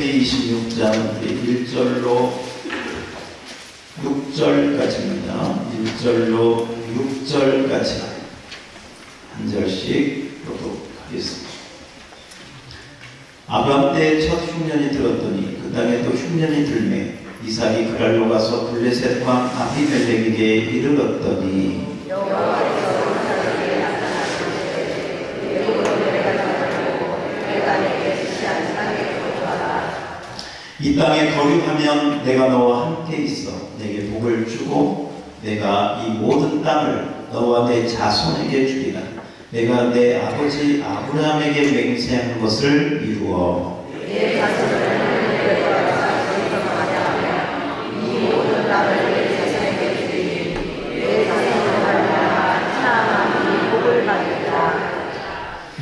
26장 1절로 6절까지입니다. 1절로 6절까지 한 절씩 교독하겠습니다. 아브람 때 첫 흉년이 들었더니 그 땅에 또 흉년이 들매 이삭이 그랄로 가서 블레셋 왕 아비멜렉에게 이르렀더니 이 땅에 거류하면 내가 너와 함께 있어 내게 복을 주고 내가 이 모든 땅을 너와 내 자손에게 주리라. 내가 내 아버지 아브라함에게 맹세한 것을 이루어 내 자손을 이 모든 땅을 내 자손에게 주리니 내 자손을 말하면 참 복을 받으리라.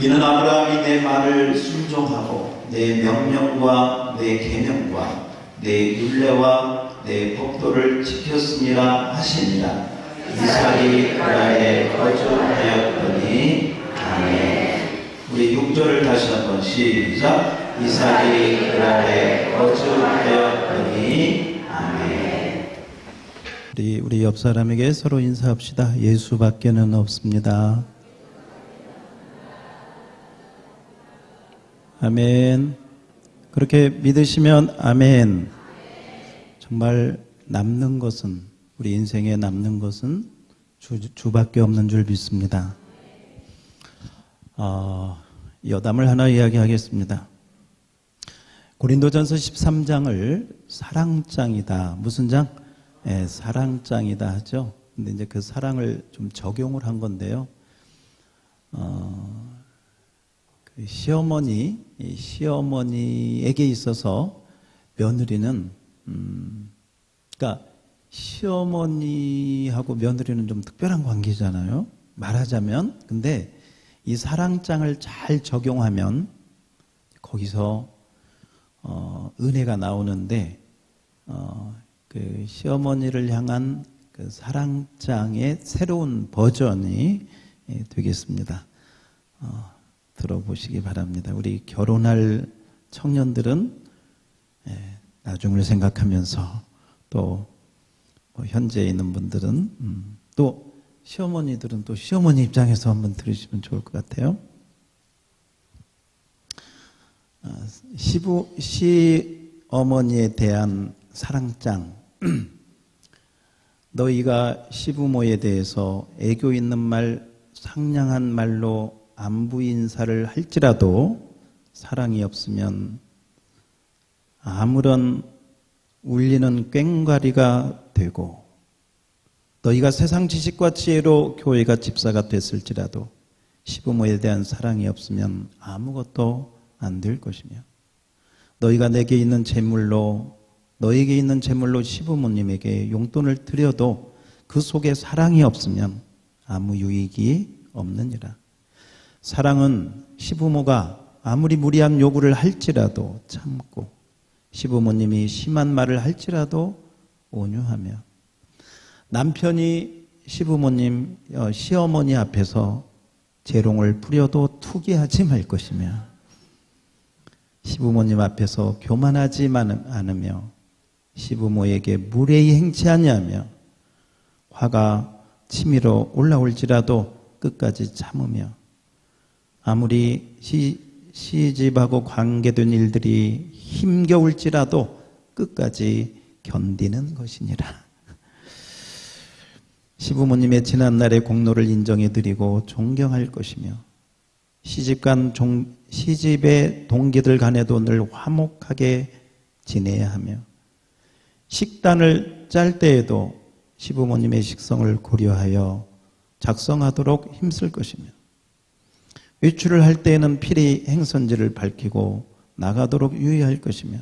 이는 아브라함이 내 말을 순종하고 내 명령과 내 계명과 내 율례와 내 법도를 지켰음이라 하시니라. 이삭이 그라에 거주하였더니. 아멘. 우리 6절을 다시 한번 시작. 이삭이 그라에 거주하였더니. 아멘. 우리 옆 사람에게 서로 인사합시다. 예수밖에는 없습니다. 아멘. 그렇게 믿으시면 아멘. 정말 남는 것은, 우리 인생에 남는 것은 주밖에 없는 줄 믿습니다. 여담을 하나 이야기하겠습니다. 고린도전서 13장을 사랑장이다. 무슨 장? 사랑장이다 하죠. 근데 이제 그 사랑을 좀 적용을 한 건데요. 시어머니에게 있어서 며느리는 그러니까 시어머니하고 며느리는 좀 특별한 관계잖아요. 말하자면. 근데 이 사랑장을 잘 적용하면 거기서 은혜가 나오는데 그 시어머니를 향한 그 사랑장의 새로운 버전이 되겠습니다. 들어보시기 바랍니다. 우리 결혼할 청년들은 나중을 생각하면서 또 현재 있는 분들은 또 시어머니들은 또 시어머니 입장에서 한번 들으시면 좋을 것 같아요. 시어머니에 대한 사랑장. 너희가 시부모에 대해서 애교 있는 말, 상냥한 말로 안부 인사를 할지라도 사랑이 없으면 아무런 울리는 꽹과리가 되고, 너희가 세상 지식과 지혜로 교회가 집사가 됐을지라도 시부모에 대한 사랑이 없으면 아무것도 안 될 것이며, 너희가 내게 있는 재물로, 너에게 있는 재물로 시부모님에게 용돈을 드려도 그 속에 사랑이 없으면 아무 유익이 없느니라. 사랑은 시부모가 아무리 무리한 요구를 할지라도 참고, 시부모님이 심한 말을 할지라도 온유하며, 남편이 시어머니 앞에서 재롱을 부려도 투기하지 말 것이며, 시부모님 앞에서 교만하지 않으며, 시부모에게 무례히 행치 아니하며, 화가 치밀어 올라올지라도 끝까지 참으며, 아무리 시집하고 관계된 일들이 힘겨울지라도 끝까지 견디는 것이니라. 시부모님의 지난날의 공로를 인정해드리고 존경할 것이며, 시집의 동기들 간에도 늘 화목하게 지내야 하며, 식단을 짤 때에도 시부모님의 식성을 고려하여 작성하도록 힘쓸 것이며, 외출을 할 때에는 필히 행선지를 밝히고 나가도록 유의할 것이며,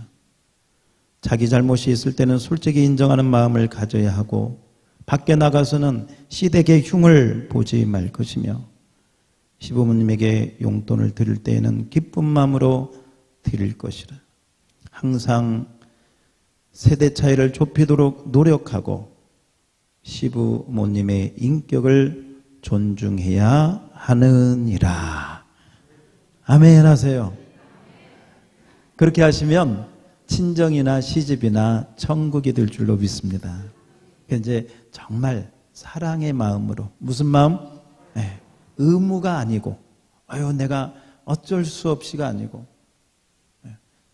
자기 잘못이 있을 때는 솔직히 인정하는 마음을 가져야 하고, 밖에 나가서는 시댁의 흉을 보지 말 것이며, 시부모님에게 용돈을 드릴 때에는 기쁜 마음으로 드릴 것이라. 항상 세대 차이를 좁히도록 노력하고 시부모님의 인격을 존중해야 하느니라. 아멘 하세요. 그렇게 하시면 친정이나 시집이나 천국이 될 줄로 믿습니다. 이제 정말 사랑의 마음으로, 무슨 마음? 네, 의무가 아니고, 내가 어쩔 수 없이가 아니고,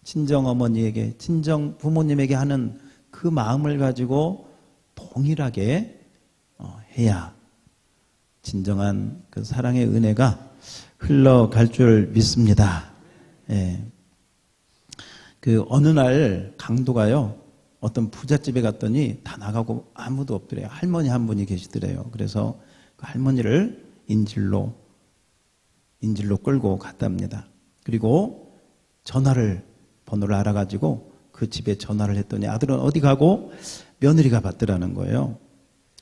친정 어머니에게, 친정 부모님에게 하는 그 마음을 가지고 동일하게 해야 진정한 그 사랑의 은혜가 흘러갈 줄 믿습니다. 예. 그 어느 날 강도가요, 어떤 부잣집에 갔더니 다 나가고 아무도 없더래요. 할머니 한 분이 계시더래요. 그래서 그 할머니를 인질로 끌고 갔답니다. 그리고 번호를 알아가지고 그 집에 전화를 했더니 아들은 어디 가고 며느리가 받더라는 거예요.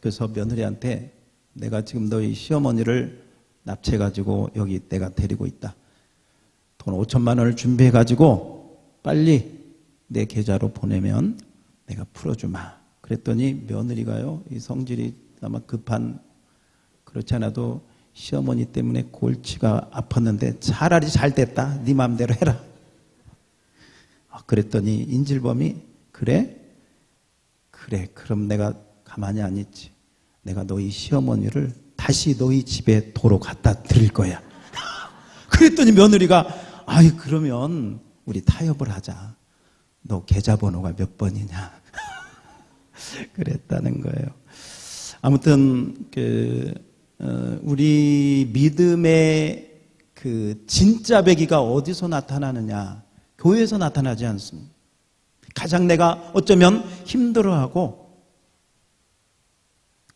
그래서 며느리한테 내가 지금 너희 시어머니를 납치해가지고 여기 내가 데리고 있다. 돈 5천만 원을 준비해가지고 빨리 내 계좌로 보내면 내가 풀어주마. 그랬더니 며느리가요, 이 성질이 아마 급한, 그렇지 않아도 시어머니 때문에 골치가 아팠는데 차라리 잘 됐다. 네 마음대로 해라. 그랬더니 인질범이 그래? 그럼 내가 가만히 안 있지. 내가 너희 시어머니를 다시 너희 집에 도로 갖다 드릴 거야. 그랬더니 며느리가 그러면 우리 타협을 하자. 너 계좌번호가 몇 번이냐? 그랬다는 거예요. 아무튼 우리 믿음의 그 진짜 배기가 어디서 나타나느냐? 교회에서 나타나지 않습니다. 가장 내가 어쩌면 힘들어하고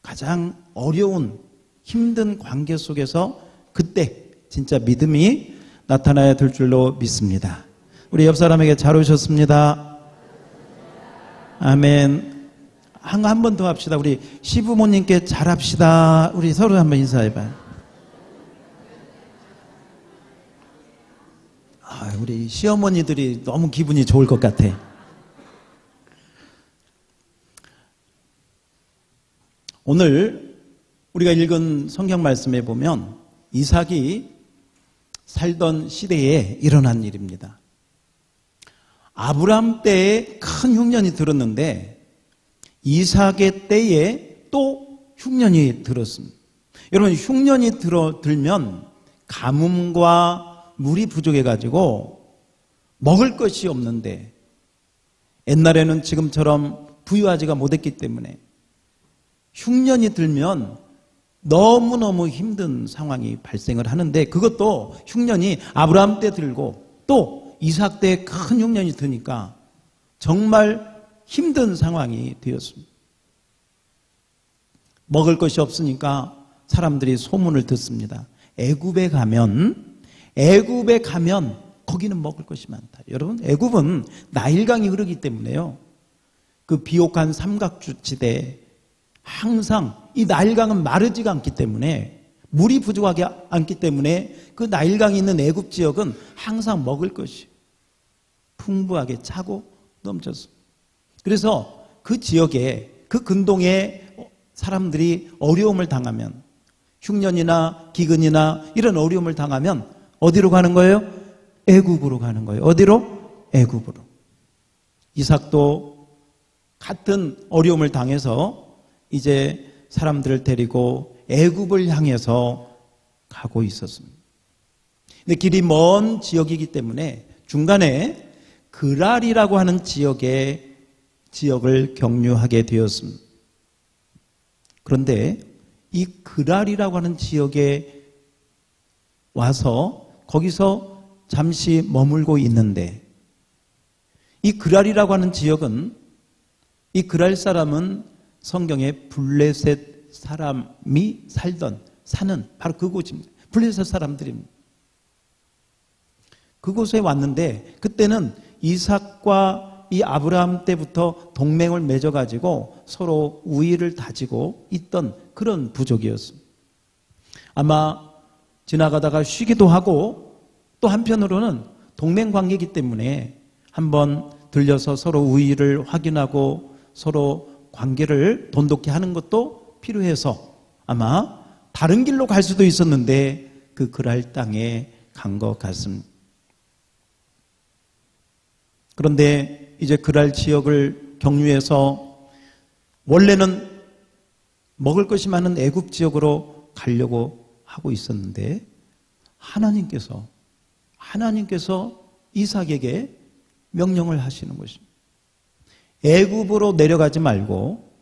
가장 어려운 힘든 관계 속에서 그때 진짜 믿음이 나타나야 될 줄로 믿습니다. 우리 옆 사람에게 잘 오셨습니다. 아멘. 한 번 더 합시다. 우리 시부모님께 잘합시다. 우리 서로 한번 인사해봐요. 우리 시어머니들이 너무 기분이 좋을 것 같아. 오늘 우리가 읽은 성경 말씀에 보면 이삭이 살던 시대에 일어난 일입니다. 아브라함 때에 큰 흉년이 들었는데 이삭의 때에 또 흉년이 들었습니다. 여러분, 흉년이 들면 가뭄과 물이 부족해가지고 먹을 것이 없는데, 옛날에는 지금처럼 부유하지가 못했기 때문에 흉년이 들면 너무너무 힘든 상황이 발생을 하는데, 그것도 흉년이 아브라함 때 들고 또 이삭 때 큰 흉년이 드니까 정말 힘든 상황이 되었습니다. 먹을 것이 없으니까 사람들이 소문을 듣습니다. 애굽에 가면 거기는 먹을 것이 많다. 여러분, 애굽은 나일강이 흐르기 때문에요, 그 비옥한 삼각주지대에 항상 이 나일강은 마르지가 않기 때문에, 물이 부족하지 않기 때문에 그 나일강이 있는 애굽 지역은 항상 먹을 것이 풍부하게 차고 넘쳤습니다. 그래서 그 지역에, 그 근동에 사람들이 어려움을 당하면, 흉년이나 기근이나 이런 어려움을 당하면 어디로 가는 거예요? 애굽으로 가는 거예요. 어디로? 애굽으로. 이삭도 같은 어려움을 당해서 이제 사람들을 데리고 애굽을 향해서 가고 있었습니다. 근데 길이 먼 지역이기 때문에 중간에 그랄이라고 하는 지역을 경유하게 되었습니다. 그런데 이 그랄이라고 하는 지역에 와서 거기서 잠시 머물고 있는데, 이 그랄이라고 하는 지역은, 이 그랄 사람은 성경에 블레셋 사람이 사는 바로 그곳입니다. 블레셋 사람들입니다. 그곳에 왔는데, 그때는 이삭과 이 아브라함 때부터 동맹을 맺어가지고 서로 우위를 다지고 있던 그런 부족이었습니다. 아마 지나가다가 쉬기도 하고, 또 한편으로는 동맹 관계이기 때문에 한번 들려서 서로 우위를 확인하고 서로 관계를 돈독히 하는 것도 필요해서 아마 다른 길로 갈 수도 있었는데 그 그랄 땅에 간 것 같습니다. 그런데 이제 그랄 지역을 경유해서 원래는 먹을 것이 많은 애굽 지역으로 가려고 하고 있었는데 하나님께서 이삭에게 명령을 하시는 것입니다. 애굽으로 내려가지 말고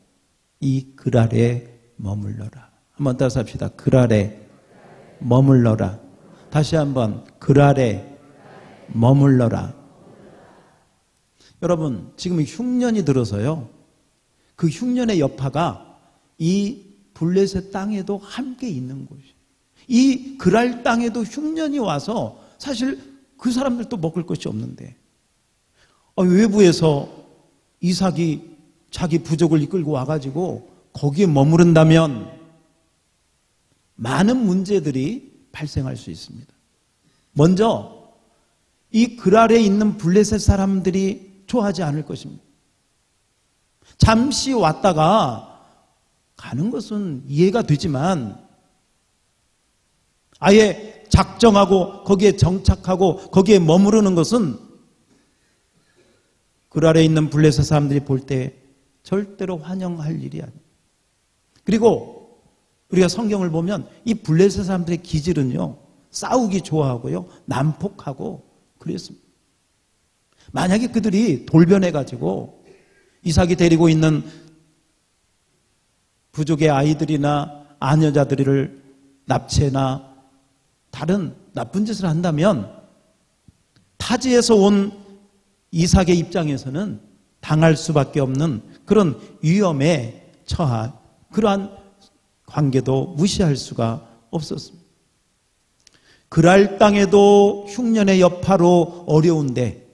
이 그랄에 머물러라. 한번 따라서 합시다. 그랄에 머물러라. 다시 한번 그랄에 머물러라. 여러분, 지금 흉년이 들어서요. 그 흉년의 여파가 이 블레셋 땅에도 함께 있는 곳이에요. 이 그랄 땅에도 흉년이 와서 사실 그 사람들도 먹을 것이 없는데 외부에서 이삭이 자기 부족을 이끌고 와가지고 거기에 머무른다면 많은 문제들이 발생할 수 있습니다. 먼저 이 그랄에 있는 블레셋 사람들이 좋아하지 않을 것입니다. 잠시 왔다가 가는 것은 이해가 되지만 아예 작정하고 거기에 정착하고 거기에 머무르는 것은 그랄에 있는 블레셋 사람들이 볼 때 절대로 환영할 일이 아니에요. 그리고 우리가 성경을 보면 이 블레셋 사람들의 기질은요, 싸우기 좋아하고요, 난폭하고 그랬습니다. 만약에 그들이 돌변해가지고 이삭이 데리고 있는 부족의 아이들이나 아녀자들을 납치나 다른 나쁜 짓을 한다면 타지에서 온 이삭의 입장에서는 당할 수밖에 없는 그런 위험에 처한 그러한 관계도 무시할 수가 없었습니다. 그랄 땅에도 흉년의 여파로 어려운데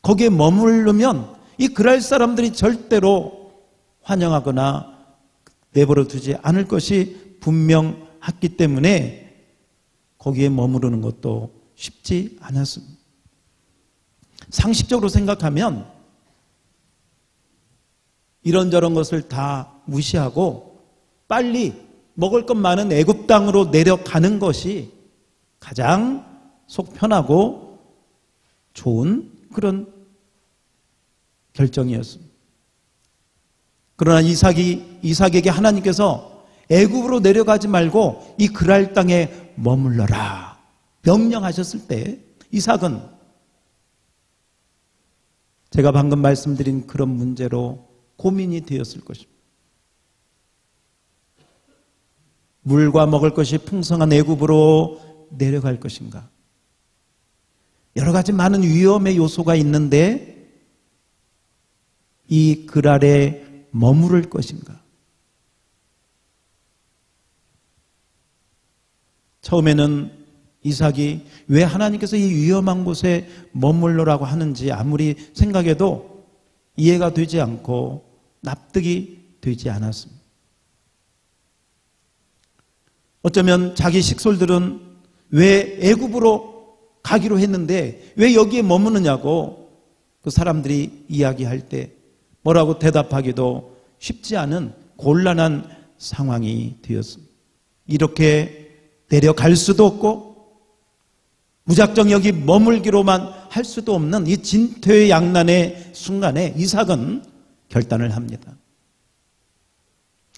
거기에 머무르면 이 그랄 사람들이 절대로 환영하거나 내버려 두지 않을 것이 분명했기 때문에 거기에 머무르는 것도 쉽지 않았습니다. 상식적으로 생각하면 이런저런 것을 다 무시하고 빨리 먹을 것 많은 애굽 땅으로 내려가는 것이 가장 속 편하고 좋은 그런 결정이었습니다. 그러나 이삭에게 하나님께서 애굽으로 내려가지 말고 이 그랄 땅에 머물러라 명령하셨을 때 이삭은 제가 방금 말씀드린 그런 문제로 고민이 되었을 것입니다. 물과 먹을 것이 풍성한 애굽으로 내려갈 것인가? 여러 가지 많은 위험의 요소가 있는데 이 그랄에 머무를 것인가? 처음에는 이삭이 왜 하나님께서 이 위험한 곳에 머물러라고 하는지 아무리 생각해도 이해가 되지 않고 납득이 되지 않았습니다. 어쩌면 자기 식솔들은 왜 애굽으로 가기로 했는데 왜 여기에 머무느냐고 그 사람들이 이야기할 때 뭐라고 대답하기도 쉽지 않은 곤란한 상황이 되었습니다. 이렇게 내려갈 수도 없고 무작정 여기 머물기로만 할 수도 없는 이 진퇴양난의 순간에 이삭은 결단을 합니다.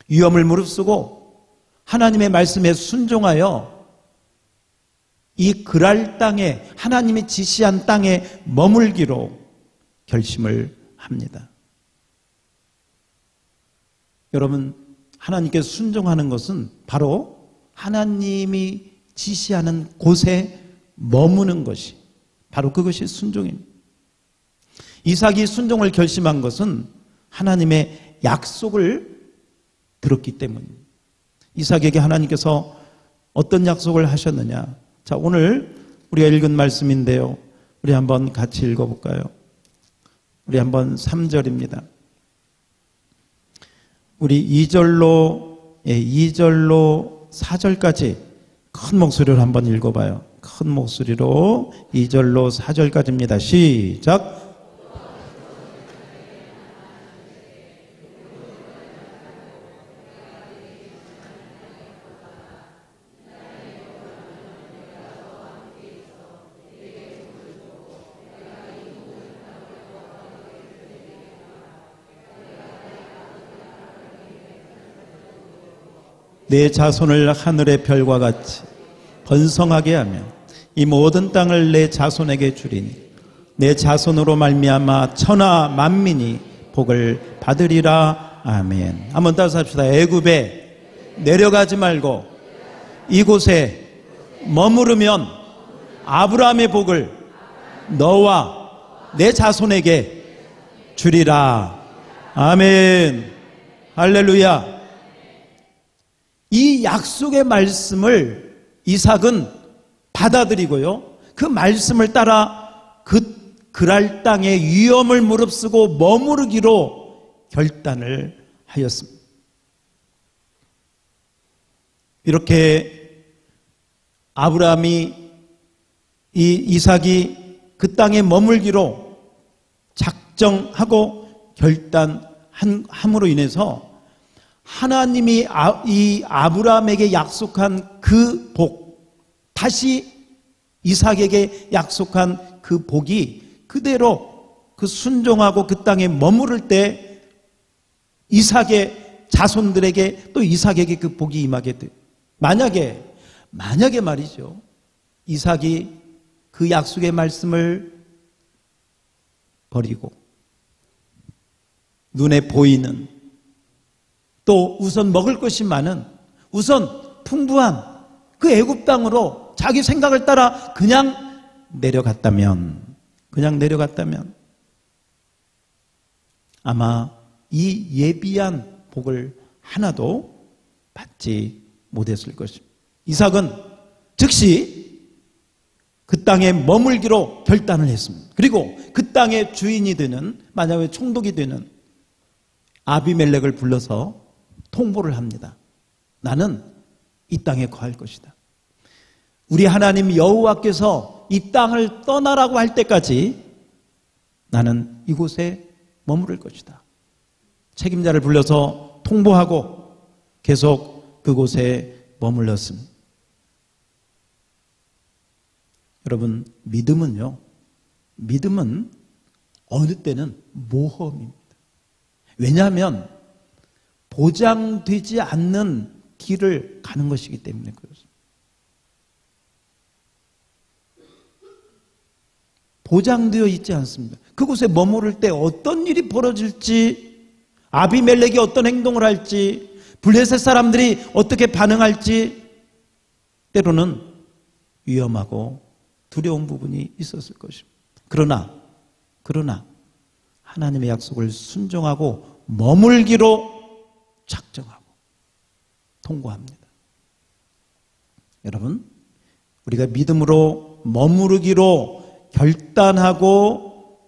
위험을 무릅쓰고 하나님의 말씀에 순종하여 이 그랄 땅에 하나님이 지시한 땅에 머물기로 결심을 합니다. 여러분, 하나님께 순종하는 것은 바로 하나님이 지시하는 곳에 머무는 것이 바로 그것이 순종입니다. 이삭이 순종을 결심한 것은 하나님의 약속을 들었기 때문입니다. 이삭에게 하나님께서 어떤 약속을 하셨느냐? 자, 오늘 우리가 읽은 말씀인데요. 우리 한번 같이 읽어볼까요? 우리 한번 3절입니다. 우리 2절로 4절까지 큰 목소리로 한번 읽어봐요. 큰 목소리로 2절로 4절까지입니다. 시작. 내 자손을 하늘의 별과 같이 번성하게 하며 이 모든 땅을 내 자손에게 주리니 내 자손으로 말미암아 천하 만민이 복을 받으리라. 아멘. 한번 따라서 합시다. 애굽에 내려가지 말고 이곳에 머무르면 아브라함의 복을 너와 내 자손에게 주리라. 아멘. 할렐루야. 이 약속의 말씀을 이삭은 받아들이고요, 그 말씀을 따라 그랄 땅의 위험을 무릅쓰고 머무르기로 결단을 하였습니다. 이렇게 아브라함이 이삭이 그 땅에 머물기로 작정하고 결단함으로 인해서 하나님이 이 아브라함에게 약속한 그 복, 다시 이삭에게 약속한 그 복이 그대로 그 순종하고 그 땅에 머무를 때 이삭의 자손들에게 또 이삭에게 그 복이 임하게 돼요. 만약에 말이죠, 이삭이 그 약속의 말씀을 버리고 눈에 보이는, 또 우선 먹을 것이 많은, 우선 풍부한 그 애굽 땅으로 자기 생각을 따라 그냥 내려갔다면 아마 이 예비한 복을 하나도 받지 못했을 것입니다. 이삭은 즉시 그 땅에 머물기로 결단을 했습니다. 그리고 그 땅의 주인이 되는, 만약에 총독이 되는 아비멜렉을 불러서 통보를 합니다. 나는 이 땅에 거할 것이다. 우리 하나님 여호와께서 이 땅을 떠나라고 할 때까지 나는 이곳에 머무를 것이다. 책임자를 불러서 통보하고 계속 그곳에 머물렀습니다. 여러분, 믿음은 어느 때는 모험입니다. 왜냐하면 보장되지 않는 길을 가는 것이기 때문에 그렇습니다. 보장되어 있지 않습니다. 그곳에 머무를 때 어떤 일이 벌어질지, 아비멜렉이 어떤 행동을 할지, 블레셋 사람들이 어떻게 반응할지 때로는 위험하고 두려운 부분이 있었을 것입니다. 그러나 하나님의 약속을 순종하고 머물기로 작정하고 통고합니다. 여러분, 우리가 믿음으로 머무르기로 결단하고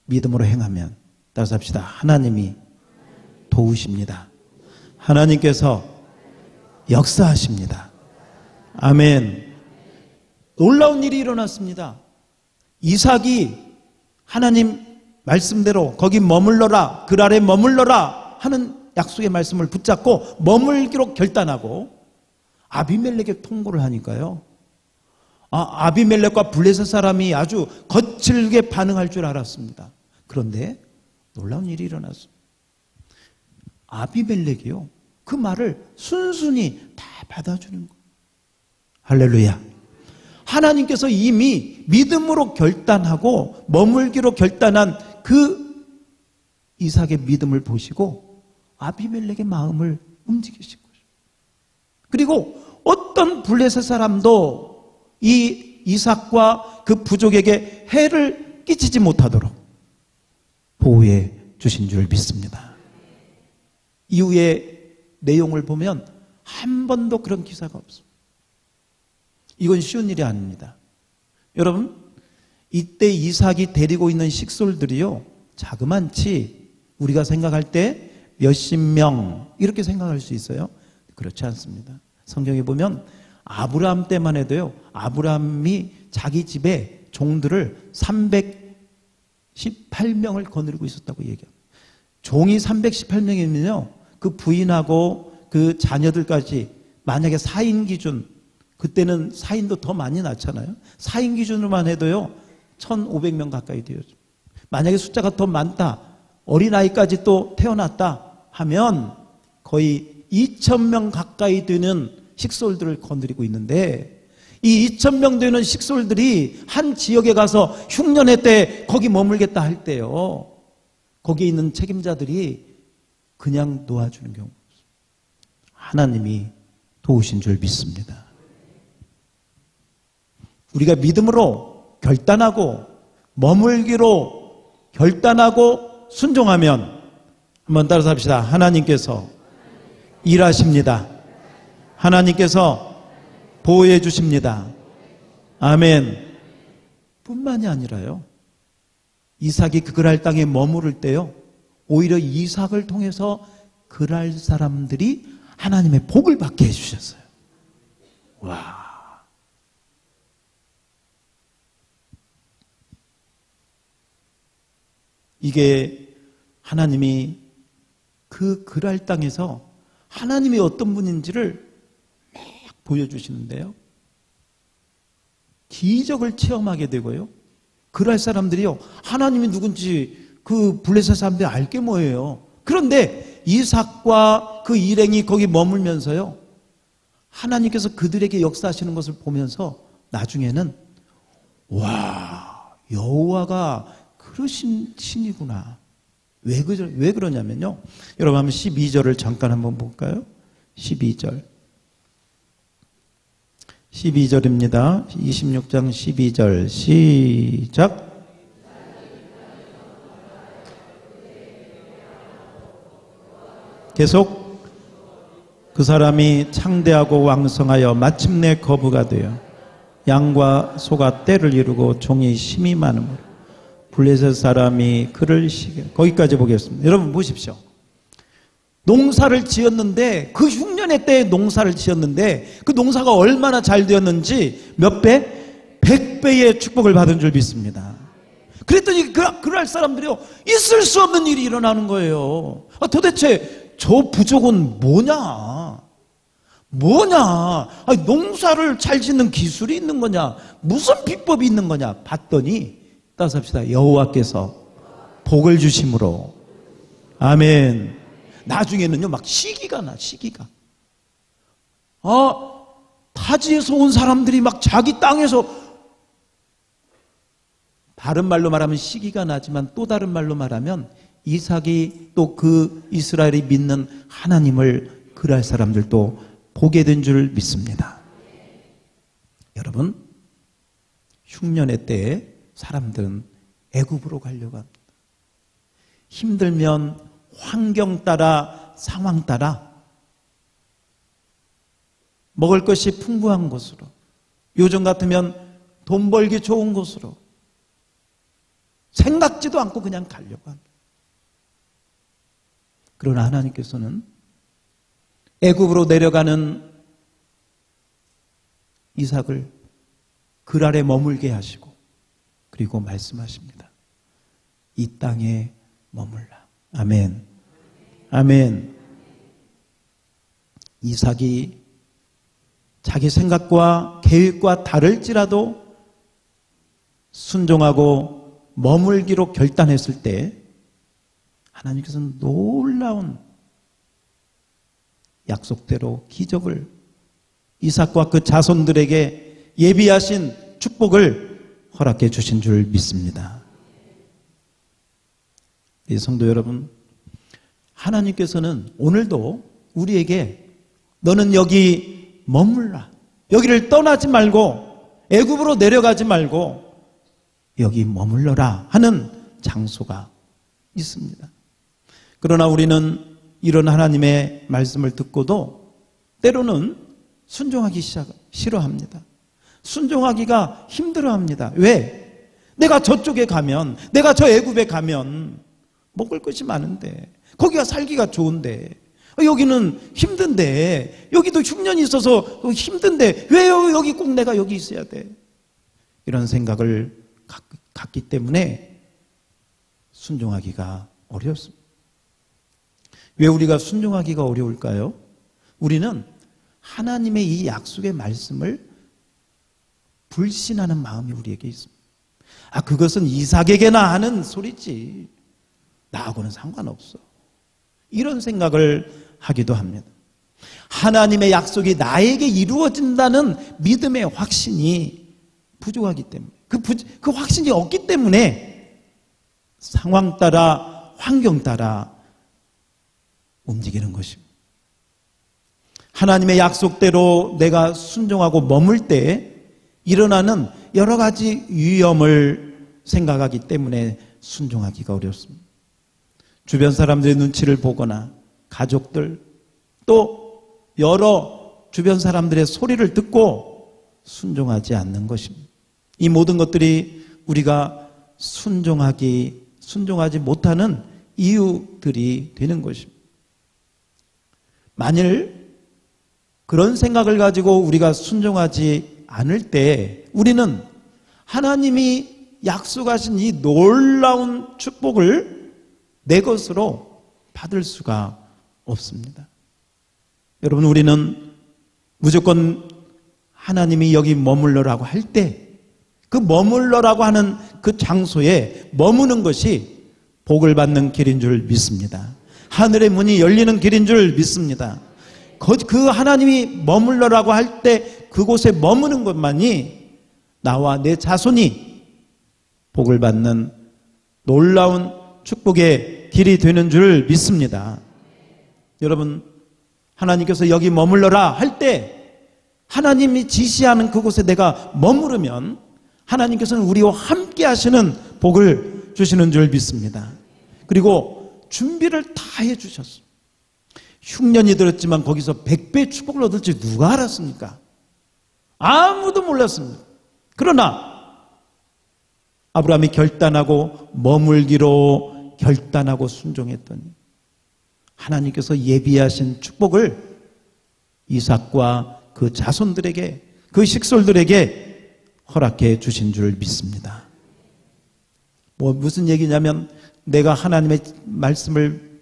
믿음으로 행하면, 따라서 합시다. 하나님이 도우십니다. 하나님께서 역사하십니다. 아멘. 놀라운 일이 일어났습니다. 이삭이 하나님 말씀대로 거기 머물러라, 그 아래 머물러라 하는 약속의 말씀을 붙잡고 머물기로 결단하고 아비멜렉에 통보를 하니까요, 아비멜렉과 블레셋 사람이 아주 거칠게 반응할 줄 알았습니다. 그런데 놀라운 일이 일어났습니다. 아비멜렉이요, 그 말을 순순히 다 받아주는 거예요. 할렐루야. 하나님께서 이미 믿음으로 결단하고 머물기로 결단한 그 이삭의 믿음을 보시고 아비멜렉의 마음을 움직이신 거죠. 그리고 어떤 블레셋 사람도 이 이삭과 그 부족에게 해를 끼치지 못하도록 보호해 주신 줄 믿습니다. 이후의 내용을 보면 한 번도 그런 기사가 없습니다. 이건 쉬운 일이 아닙니다. 여러분, 이때 이삭이 데리고 있는 식솔들이요, 자그만치 우리가 생각할 때 몇십 명 이렇게 생각할 수 있어요. 그렇지 않습니다. 성경에 보면 아브라함 때만 해도요, 아브라함이 자기 집에 종들을 318명을 거느리고 있었다고 얘기해요. 종이 318명이면요, 그 부인하고 그 자녀들까지 만약에 4인 기준, 그때는 4인도 더 많이 낳잖아요. 4인 기준으로만 해도요 1,500명 가까이 돼요. 만약에 숫자가 더 많다, 어린아이까지 또 태어났다 하면 거의 2,000명 가까이 되는 식솔들을 건드리고 있는데, 이 2,000명 되는 식솔들이 한 지역에 가서 흉년회 때 거기 머물겠다 할 때요, 거기에 있는 책임자들이 그냥 놓아주는 경우 없어요. 하나님이 도우신 줄 믿습니다. 우리가 믿음으로 결단하고 머물기로 결단하고 순종하면, 한번 따라서 합시다. 하나님께서 일하십니다. 하나님께서 보호해 주십니다. 아멘. 뿐만이 아니라요, 이삭이 그 그랄 땅에 머무를 때요, 오히려 이삭을 통해서 그랄 사람들이 하나님의 복을 받게 해주셨어요. 와. 이게 하나님이 그 그랄 땅에서 하나님이 어떤 분인지를 막 보여주시는데요, 기적을 체험하게 되고요, 그랄 사람들이요, 하나님이 누군지 그 블레셋 사람들이 알게 뭐예요. 그런데 이삭과 그 일행이 거기 머물면서요, 하나님께서 그들에게 역사하시는 것을 보면서 나중에는 와, 여호와가 그러신 신이구나. 왜 그러냐면요, 여러분 한번 12절을 잠깐 한번 볼까요? 12절입니다. 26장 12절 시작. 계속. 그 사람이 창대하고 왕성하여 마침내 거부가 되어 양과 소가 떼를 이루고 종이 심이 많음으로 블레셋 사람이 그를 시게. 거기까지 보겠습니다. 여러분 보십시오. 농사를 지었는데, 그 흉년의 때에 농사를 지었는데 그 농사가 얼마나 잘 되었는지 몇 배? 100배의 축복을 받은 줄 믿습니다. 그랬더니 그럴 사람들이요, 있을 수 없는 일이 일어나는 거예요. 도대체 저 부족은 뭐냐? 농사를 잘 짓는 기술이 있는 거냐? 무슨 비법이 있는 거냐? 봤더니, 따라서 합시다. 여호와께서 복을 주심으로. 아멘. 나중에는요, 막 시기가 나, 시기가. 타지에서 온 사람들이 막 자기 땅에서, 다른 말로 말하면 시기가 나지만 또 다른 말로 말하면 이삭이 또 그 이스라엘이 믿는 하나님을 그랄 사람들도 보게 된 줄 믿습니다. 여러분, 흉년의 때에 사람들은 애굽으로 가려고 합니다. 힘들면 환경 따라, 상황 따라 먹을 것이 풍부한 곳으로, 요즘 같으면 돈 벌기 좋은 곳으로 생각지도 않고 그냥 가려고 합니다. 그러나 하나님께서는 애굽으로 내려가는 이삭을 그랄에 머물게 하시고, 그리고 말씀하십니다. 이 땅에 머물라. 아멘. 아멘. 이삭이 자기 생각과 계획과 다를지라도 순종하고 머물기로 결단했을 때 하나님께서는 놀라운 약속대로 기적을, 이삭과 그 자손들에게 예비하신 축복을 허락해 주신 줄 믿습니다. 성도 여러분, 하나님께서는 오늘도 우리에게 너는 여기 머물라, 여기를 떠나지 말고 애굽으로 내려가지 말고 여기 머물러라 하는 장소가 있습니다. 그러나 우리는 이런 하나님의 말씀을 듣고도 때로는 순종하기 싫어합니다. 순종하기가 힘들어합니다. 왜? 내가 저쪽에 가면, 내가 저 애굽에 가면 먹을 것이 많은데, 거기가 살기가 좋은데, 여기는 힘든데, 여기도 흉년이 있어서 힘든데 왜 여기 꼭 내가 여기 있어야 돼? 이런 생각을 갖기 때문에 순종하기가 어렵습니다. 왜 우리가 순종하기가 어려울까요? 우리는 하나님의 이 약속의 말씀을 불신하는 마음이 우리에게 있습니다. 그것은 이삭에게나 하는 소리지, 나하고는 상관없어, 이런 생각을 하기도 합니다. 하나님의 약속이 나에게 이루어진다는 믿음의 확신이 부족하기 때문에, 그 확신이 없기 때문에 상황 따라, 환경 따라 움직이는 것입니다. 하나님의 약속대로 내가 순종하고 머물 때 일어나는 여러 가지 위험을 생각하기 때문에 순종하기가 어렵습니다. 주변 사람들의 눈치를 보거나 가족들, 또 여러 주변 사람들의 소리를 듣고 순종하지 않는 것입니다. 이 모든 것들이 우리가 순종하지 못하는 이유들이 되는 것입니다. 만일 그런 생각을 가지고 우리가 순종하지 않을 때 우리는 하나님이 약속하신 이 놀라운 축복을 내 것으로 받을 수가 없습니다. 여러분, 우리는 무조건 하나님이 여기 머물러라고 할 때 그 머물러라고 하는 그 장소에 머무는 것이 복을 받는 길인 줄 믿습니다. 하늘의 문이 열리는 길인 줄 믿습니다. 그 하나님이 머물러라고 할 때 그곳에 머무는 것만이 나와 내 자손이 복을 받는 놀라운 축복의 길이 되는 줄 믿습니다. 여러분, 하나님께서 여기 머물러라 할 때 하나님이 지시하는 그곳에 내가 머무르면 하나님께서는 우리와 함께 하시는 복을 주시는 줄 믿습니다. 그리고 준비를 다 해주셨습니다. 흉년이 들었지만 거기서 100배의 축복을 얻을지 누가 알았습니까? 아무도 몰랐습니다. 그러나 아브라함이 결단하고 머물기로 결단하고 순종했더니 하나님께서 예비하신 축복을 이삭과 그 자손들에게, 그 식솔들에게 허락해 주신 줄 믿습니다. 무슨 얘기냐면 내가 하나님의 말씀을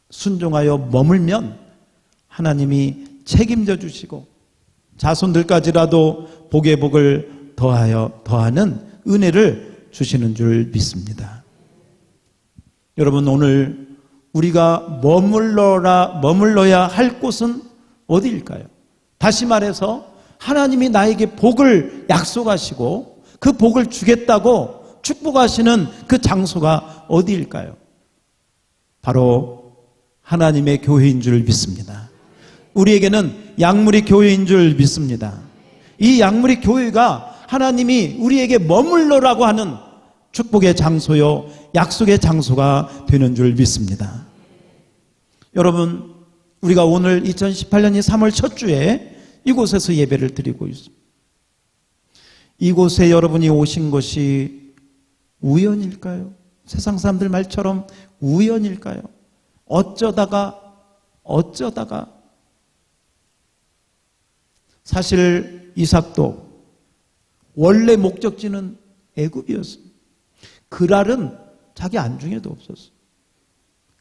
순종하여 머물면 하나님이 책임져 주시고 자손들까지라도 복의 복을 더하는 은혜를 주시는 줄 믿습니다. 여러분, 오늘 우리가 머물러야 할 곳은 어디일까요? 다시 말해서 하나님이 나에게 복을 약속하시고 그 복을 주겠다고 축복하시는 그 장소가 어디일까요? 바로 하나님의 교회인 줄 믿습니다. 우리에게는 약물이 교회인 줄 믿습니다. 이 약물이 교회가 하나님이 우리에게 머물러라고 하는 축복의 장소요, 약속의 장소가 되는 줄 믿습니다. 여러분, 우리가 오늘 2018년 3월 첫 주에 이곳에서 예배를 드리고 있습니다. 이곳에 여러분이 오신 것이 우연일까요? 세상 사람들 말처럼 우연일까요? 어쩌다가 사실 이삭도 원래 목적지는 애굽이었습니다. 그랄은 자기 안중에도 없었어요.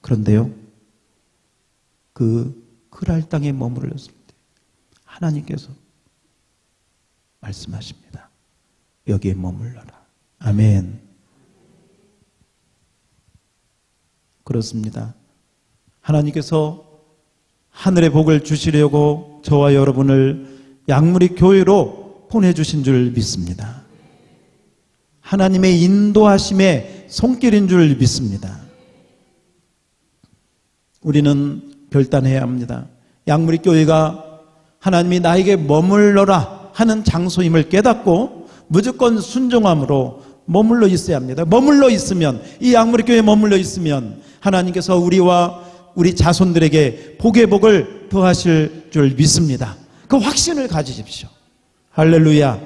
그런데요, 그 그랄 땅에 머물렀을 때 하나님께서 말씀하십니다. 여기에 머물러라. 아멘. 그렇습니다. 하나님께서 하늘의 복을 주시려고 저와 여러분을 약물이 교회로 보내주신 줄 믿습니다. 하나님의 인도하심의 손길인 줄 믿습니다. 우리는 결단해야 합니다. 약물이 교회가 하나님이 나에게 머물러라 하는 장소임을 깨닫고 무조건 순종함으로 머물러 있어야 합니다. 머물러 있으면, 이 약물이 교회에 머물러 있으면 하나님께서 우리와 우리 자손들에게 복의 복을 더하실 줄 믿습니다. 그 확신을 가지십시오. 할렐루야.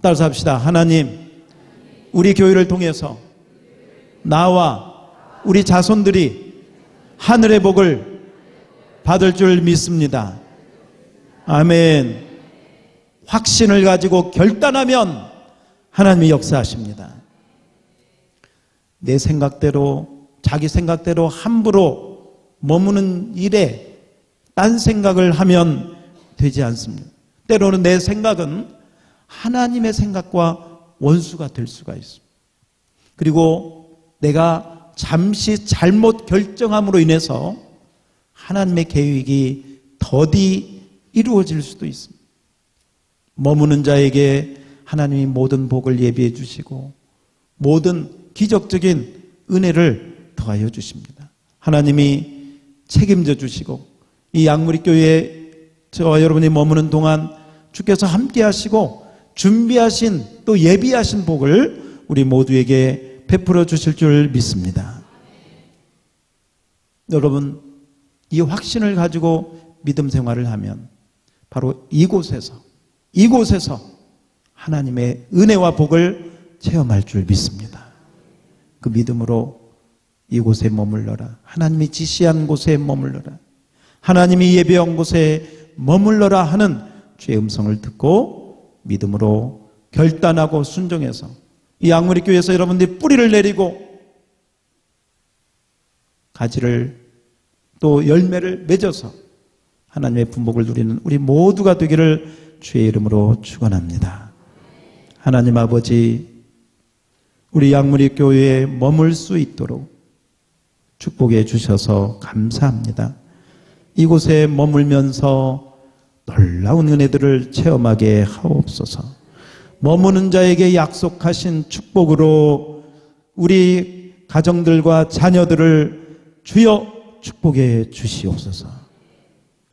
따라서 합시다. 하나님, 우리 교회를 통해서 나와 우리 자손들이 하늘의 복을 받을 줄 믿습니다. 아멘. 확신을 가지고 결단하면 하나님이 역사하십니다. 내 생각대로, 자기 생각대로 함부로 머무는 일에 딴 생각을 하면 되지 않습니다. 때로는 내 생각은 하나님의 생각과 원수가 될 수가 있습니다. 그리고 내가 잠시 잘못 결정함으로 인해서 하나님의 계획이 더디 이루어질 수도 있습니다. 머무는 자에게 하나님이 모든 복을 예비해 주시고 모든 기적적인 은혜를 더하여 주십니다. 하나님이 책임져 주시고 이 양무리 교회에 저와 여러분이 머무는 동안 주께서 함께 하시고 준비하신 또 예비하신 복을 우리 모두에게 베풀어 주실 줄 믿습니다. 여러분, 이 확신을 가지고 믿음 생활을 하면 바로 이곳에서 하나님의 은혜와 복을 체험할 줄 믿습니다. 그 믿음으로 이곳에 머물러라. 하나님이 지시한 곳에 머물러라. 하나님이 예배한 곳에 머물러라 하는 주의 음성을 듣고 믿음으로 결단하고 순종해서 이 양무리 교회에서 여러분들이 뿌리를 내리고 가지를 또 열매를 맺어서 하나님의 분복을 누리는 우리 모두가 되기를 주의 이름으로 축원합니다. 하나님 아버지, 우리 양무리 교회에 머물 수 있도록 축복해 주셔서 감사합니다. 이곳에 머물면서 놀라운 은혜들을 체험하게 하옵소서. 머무는 자에게 약속하신 축복으로 우리 가정들과 자녀들을 주여 축복해 주시옵소서.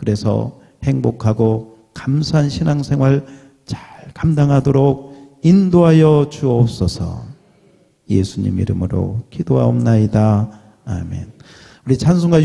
그래서 행복하고 감사한 신앙생활 잘 감당하도록 인도하여 주옵소서. 예수님 이름으로 기도하옵나이다. 아멘. 우리 찬송가